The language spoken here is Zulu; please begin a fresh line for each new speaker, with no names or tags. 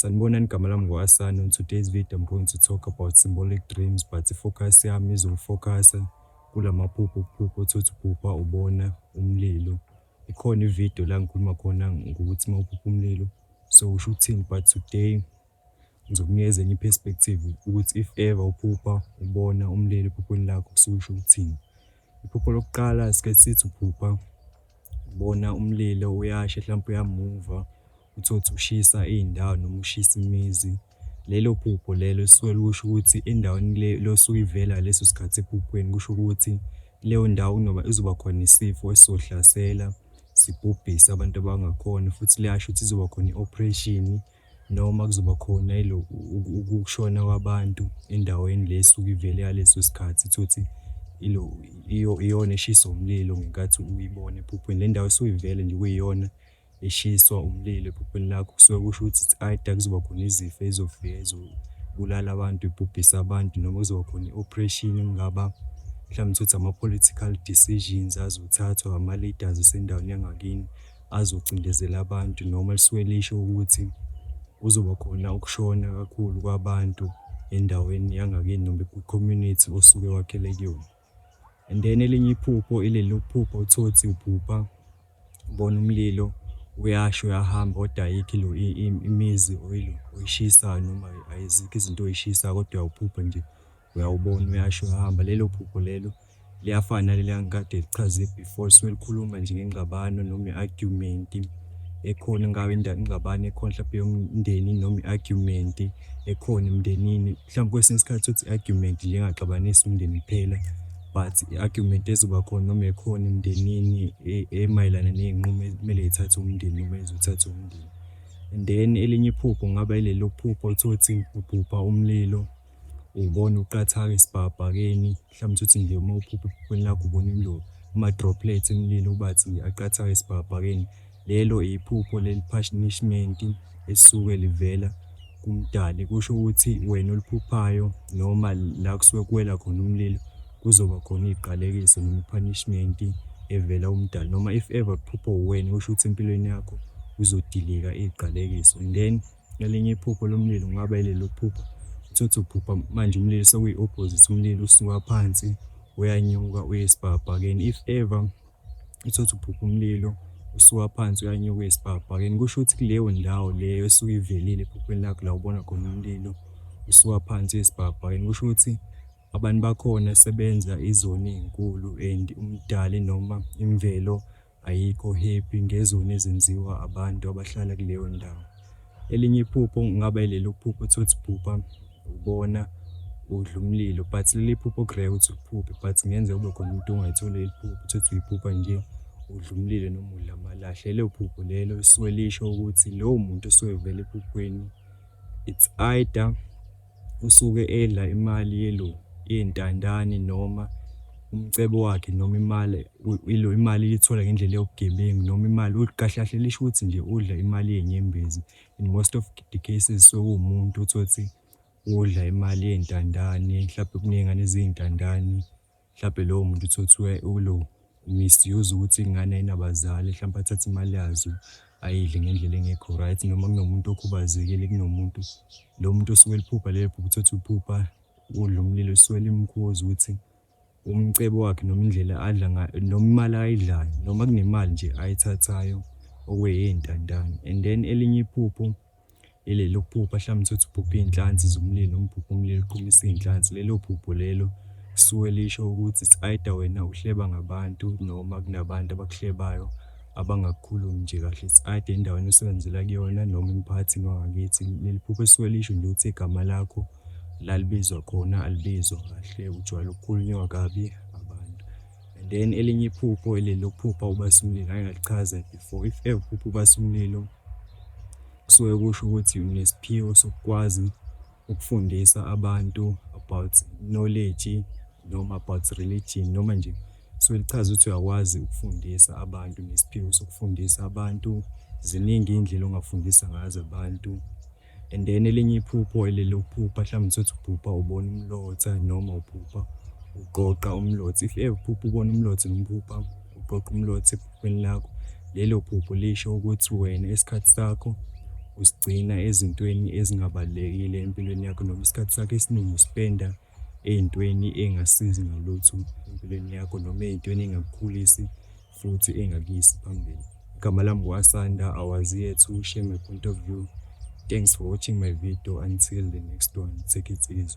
Sanibonani, igama lami ngu-Asani. On today's video, I'm going to talk about symbolic dreams, but i-focus yami izofocus-a kulamaphupho othotha uphupha ubona umlilo. Ikhona ividiyo la ngikhuluma khona ngokuthi mawuphupha umlilo so usho ukuthini, but today ngizokunikeza enye i-perspective ukuthi if ever uphupha ubona umlilo ephuphweni lakho kusuke usho ukuthini. Iphupho lokuqala sike sithi uphupha ubona umlilo uyasha, hlampe uyamuva, uthotha ushisa iy'ndawo noma ushisa imizi. Lelo phupho lelo lisuke lusho ukuthi endaweni le osuke ivela ngaleso sikhathi ephuphweni, kusho ukuthi leyo ndawo kunoba izoba khona isifo esizohlasela sibhubhise abantu abangakhona, futhi liyasho ukuthi izoba khona i-operation noma kuzoba khona ukushona kwabantu endaweni le esuke ivele ngaleso sikhathi. Thothi iyona eshiswa umlilo ngenkathi uyibona ephuphweni. Le ndawo esuke ivele nje kuyiyona eshiswa umlilo ephupheni lakho, kusuke kusho ukuthi it's either kuzoba khona izifo ezofika ezobulala abantu, ibhubhise abantu, noma kuzoba khona i-operation engaba mhlawumbe uthole ama-political decisions azothathwa ama-leaders asendaweni yangakini azocindezela abantu, noma lisuke lisho ukuthi kuzoba khona ukushona kakhulu kwabantu endaweni yangakini noma ku-community osuke wakhele kuyona. And then elinye iphupho ileli phupho uthole uphupha ubona umlilo uyasho uyahamba kodwa ayikho imizi oyishisayo noma ayizikho izinto oyishisayo, kodwa uyawuphupha nje, uyawubona uyasho uyahamba. Lelo phupho lelo liyafana naleli engikade lichaze before, lisuke likhuluma nje ngengxabano noma i-argument ekhona ingxabano ekhona mhlawumbe yomndeni noma i-argument ekhona emndenini. Mhlawumbe kwesinye isikhathi uthi i-argument nje engaxabanisi umndeni kuphela, but i-argument ezoba khona noma ekhona emndenini emayelana ney'nqumo ekumele y'thathe umndeni noma ezothatha umndeni. And then elinye iphupho kungaba yilelo phupho uthole uphupha umlilo ubona uqathaka esibhakabhakeni, mhlawumbe uthi nje uma uphupha ephupheni lakho ubona umlilo, ama-droplets emlilo ubathi nje aqathaka esibhakabhakeni. Lelo iphupho leli-punishment esuke livela kumdali, kusho ukuthi wena oliphuphayo noma la kusuke kuwela khona umlilo kuzoba khona iy'qalekiso noma i-punishment evela umdali, noma if ever kuphupha uwena kusho ukuthi empilweni yakho kuzodilika iy'qalekiso. And then elinye iphupho lomlilo kungaba yilelo phupho uthole uphupha manje umlilo sekuyi-opposite, umlilo usuka phansi uyanyuka uye esibhakabhakeni. If ever uthole uphupha umlilo usuka phansi uyanyuka uye esibhakabhakeni, kusho ukuthi kuleyo ndawo leyo esuke ivelile ephupheni lakho la ubona khona umlilo usuka phansi uye esibhakabhakeni, kusho ukuthi abantu bakhona sebenza izono ey'nkulu and umdali noma imvelo ayikho happy ngezoni ezenziwa abantu abahlala kuleyo ndawo. Elinye iphupho kungaba yilelo phupho uthole uphupha ubona udla umlilo, but leli phupho ku-rare ukuthi uphuphe, but kungenzeka kube khona umuntu ongayitholi leli phupho, uthole uyiphupha nje udla umlilo noma udla amalahle. Lelo phupho lelo lisuke lisho ukuthi lowo muntu osuke evela ephuphweni it's either usuke edla imali yey'ntandane noma umcebo wakhe, noma imali ilithola ngendlela yobugebengu, noma imali kahle kahle lisho ukuthi nje udla imali yey'nyembezi. In most of the cases sekuwumuntu uthole udla imali yey'ntandane, mhlawumbe kuney'ngane eziy'ntandane, mhlawumbe lowo muntu uthole misuse ukuthi ingane ayinabazali, mhlawumbe athathe imali yazo ayidle ngendlela engekho right, noma kunomuntu okhubazekile, kunomuntu lo muntu osuke eliphupha lelo phupho uthole uphupha udla umlilo, lisuke limkhuza ukuthi umcebo wakhe noma indlela adla noma imali ayidlayo noma kunemali nje ayithathayo okwey'ntandane. And then elinye iphupho ilelo phupha mhlawumbe uthole uphupha iy'nhlanzi zomlilo noma uphupha umlilo uqhumisa iy'nhlanzi. Lelo phupho lelo lisuke lisho ukuthi it's either wena uhleba ngabantu noma kunabantu abakuhlebayo abangakukhulumi nje kahle, it's either endaweni osebenzela kuyona noma emphakathini wangakithi. Leli phupho lisuke lisho nje ukuthi igama lakho la libizwa khona alibizwa kahle, ujwayele ukukhulunywa kabi abantu. And then elinye iphupho ilelo phupha ubasa umlilo, ngake ngalichaza before. If ever uphupha ubasa umlilo kusuke kusho ukuthi unesiphiwo sokukwazi ukufundisa abantu about knowledge noma about religion, noma nje so lichaza ukuthi uyakwazi ukufundisa abantu, nesiphiwo sokufundisa abantu. Ziningi iy'ndlela ongafundisa ngazo abantu. And then elinye iphupho ilelo phupha mhlawumbe uthole uphupha ubona umlotha noma uphupha uqoqa umlotha. If ever uphupha ubona umlotha noma uphupha uqoqa umlotha ephupheni lakho, lelo phupho lisho ukuthi wena isikhathi sakho usigcina ezintweni ezingabalulekile empilweni yakho, noma isikhathi sakho esiningi uspenda ey'ntweni ey'ngasizi ngalutho empilweni yakho, noma ey'ntweni ey'ngakukhulisi futhi ey'ngakuyisi phambili. Igama lami ngu-Asanda. I was here to share my point of view. Thanks for watching my video. Until the next one, take it easy.